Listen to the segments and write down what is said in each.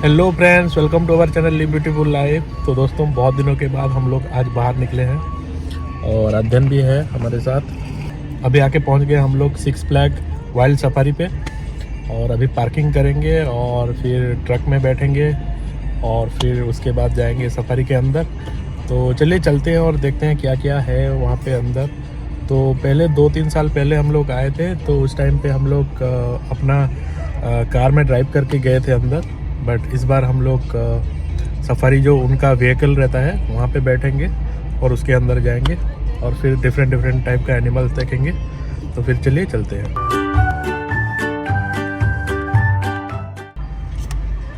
Hello friends, welcome to our channel live beautiful life. तो दोस्तों, बहुत दिनों के बाद हम लोग आज बाहर निकले हैं और अध्ययन भी है हमारे साथ। अभी आके पहुंच गए हम लोग सिक्स फ्लैग वाइल्ड सफारी पे और अभी पार्किंग करेंगे और फिर ट्रक में बैठेंगे और फिर उसके बाद जाएंगे सफारी के अंदर। तो चलिए चलते हैं और देखते हैं क्या क्या है वहाँ पे अंदर। तो पहले 2-3 साल पहले हम लोग आए थे, तो उस टाइम पे हम लोग अपना कार में ड्राइव करके गए थे अंदर। बट इस बार हम लोग सफारी जो उनका व्हीकल रहता है वहाँ पे बैठेंगे और उसके अंदर जाएंगे और फिर डिफरेंट टाइप का एनिमल्स देखेंगे। तो फिर चलिए चलते हैं।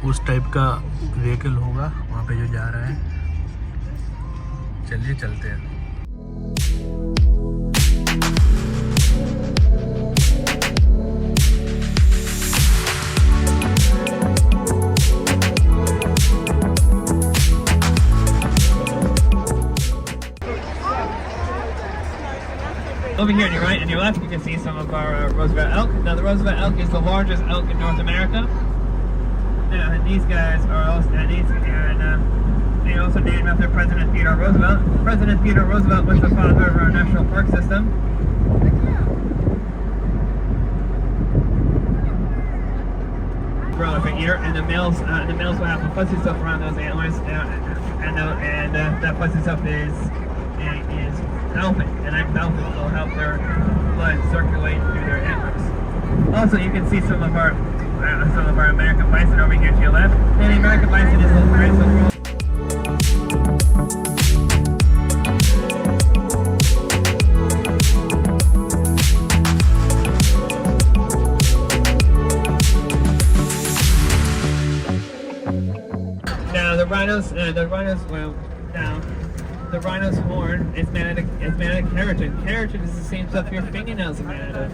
उस टाइप का व्हीकल होगा वहाँ पे जो जा रहा है। चलिए चलते हैं। Over here on your right and your left, you can see some of our Roosevelt elk. Now, the Roosevelt elk is the largest elk in North America. Now, and these guys are also, they also named after President Theodore Roosevelt. President Theodore Roosevelt was the father of our national park system. Grow every year, and the males will have a fuzzy stuff around those antlers, and that fuzzy stuff is elephant, and that elephant will help their blood circulate through their antlers. Also, you can see some of our American bison over here to your left. And the American bison is a very simple. Now the rhinos. Well, now. The rhino's horn is made out of keratin. Keratin is the same stuff your fingernails are made out of.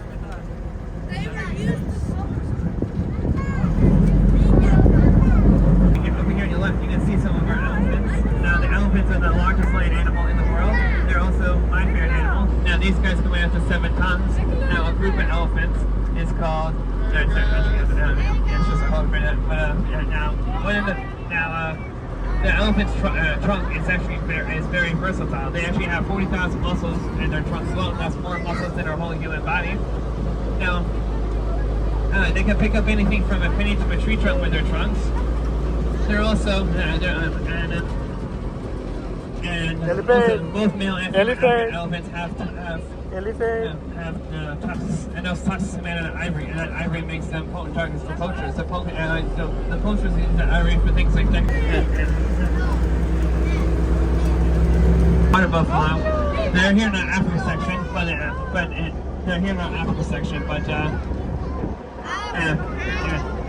Over here on your left, you can see some of our elephants. Now, the elephants are the largest land animal in the world. They're also my favorite animal. Now, these guys can weigh up to 7 tons. Now, a group of elephants is called. It's just a whole minute. The elephant's trunk is actually very versatile. They actually have 40,000 muscles in their trunks alone. That's more muscles than our whole human body. Now, they can pick up anything from a penny to a tree trunk with their trunks. They're also also both male and female elephants have tusks, and those tusks are made out of ivory, and that ivory makes them potent targets for poachers. The poachers use the ivory for things like water buffalo. They're here in the Africa section, but they're here in our Africa section. But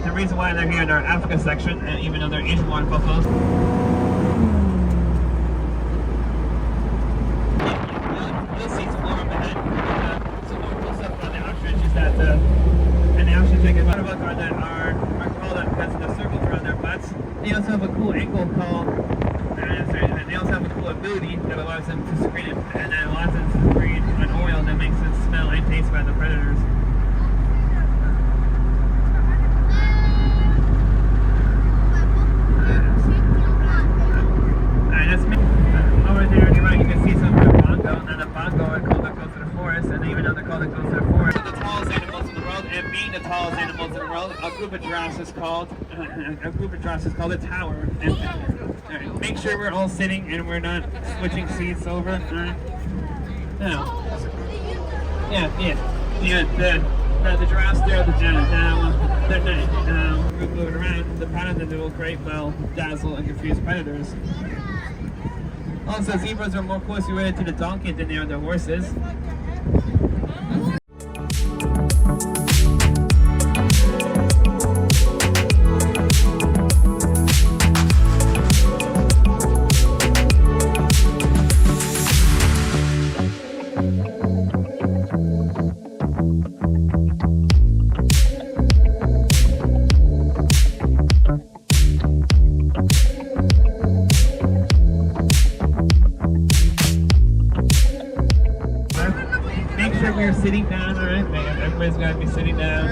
the reason why they're here in our Africa section, even though they're Asian water buffaloes. And they actually take advantage of that are called that because of the circles around their butts. They also have a cool ankle called, and they also have a cool ability that allows them to secrete it, and that allows them to secrete an oil that makes it smell and taste by the predators. Alright, that's me. Over there on your right, you can see some of the bongo. Now the bongo are called that goes to the forest, and even though they're called that goes to the forest. The tallest animals in the world, and being the tallest animals in the world, a group of giraffes is called a tower. And, make sure we're all sitting and we're not switching seats over. Now, the giraffes there, they're moving around. The pattern that they will create will dazzle and confuse predators. Also, zebras are more closely related to the donkey than they are the horses. We're sitting down, alright? Everybody's got to be sitting down.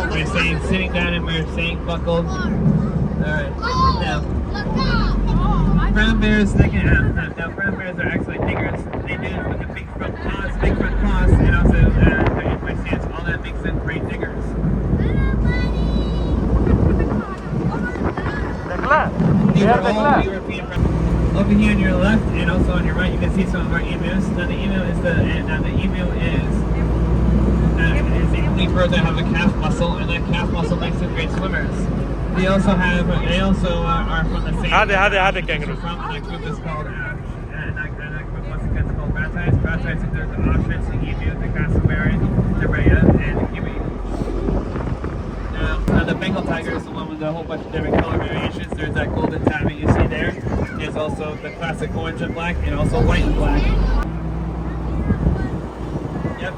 We're saying sitting down and we're saying buckled. Alright, now. Brown bears, they can now brown bears are actually diggers. They do it with the big front paws, and also in my stance, all that makes them great diggers. These are all European. Over here on your left and also on your right, you can see some of our emus. Now the emu is the only bird that have a calf muscle, and that calf muscle makes them great swimmers. They also are from the same. Kangaroo. From that group is called that group once again is called Reptiles. Reptiles include the ostrich, the emu, the cassowary, the rhea, and the kiwi. Now the Bengal tiger is the one with a whole bunch of different color variations. There's that golden tabby you see there. There's also the classic orange and black, and also white and black. Yep.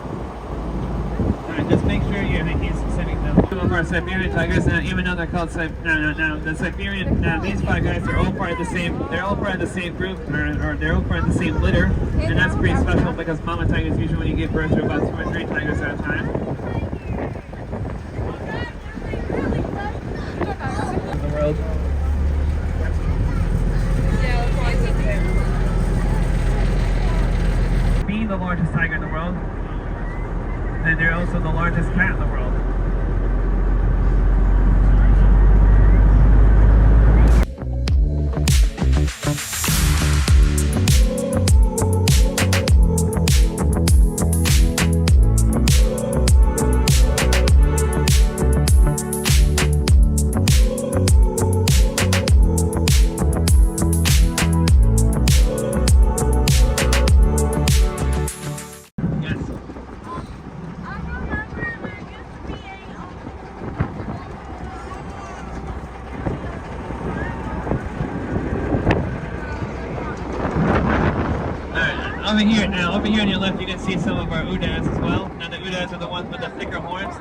Alright, just make sure you're making specific notes. Some of our Siberian tigers, even though they're called the Siberian, these 5 guys are all part of the same. They're all part of the same group, or they're all part of the same litter, and that's pretty special because mama tigers usually only give birth to about 2 or 3 tigers at a time. In the world. Being the largest tiger in the world, and they're also the largest cat in the world. Over here on your left, you can see some of our udads as well. Now the udads are the ones with the thicker horns.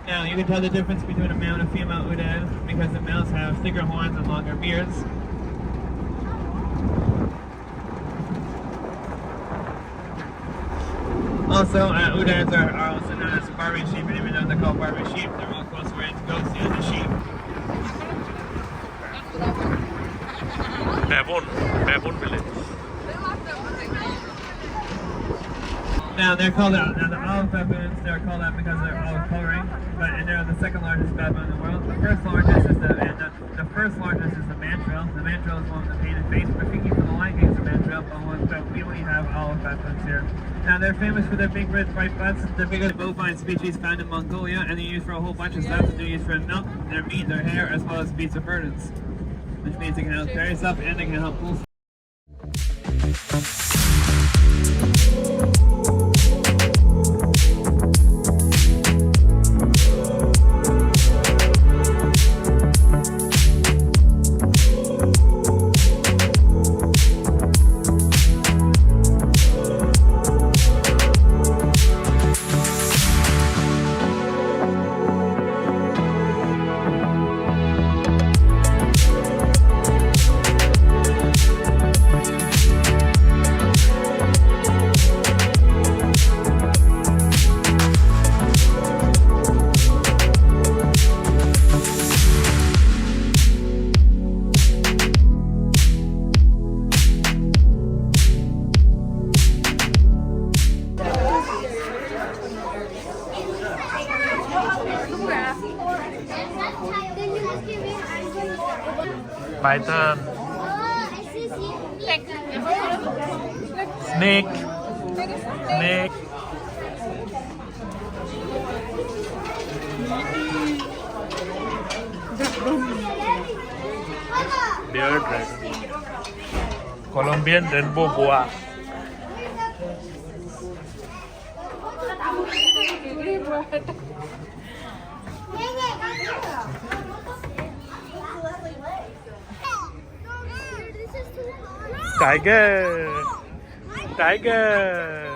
Now you can tell the difference between a male and a female udad because the males have thicker horns and longer beards. Also, udads are also known as Barbary sheep, and even though they're called Barbary sheep, they're real close related to goats and the sheep. Baboon village. Now they're called out. Now the olive baboons, they're called out because they're olive coloring, and they're the second largest baboon in the world. The first largest is the mandrill. The mandrill is one with the painted face. Rafiki for the Lion King is a mandrill, but we only have olive baboons here. Now they're famous for their big red bright butts. They're biggest bovine species found in Mongolia, and they're used for a whole bunch of stuff. They're used for milk, their meat, their hair, as well as beasts of burdens, which means they can help carry stuff and they can help pull. Python. Snake. Bearded dragon. Colombian rainbow boa. Tiger.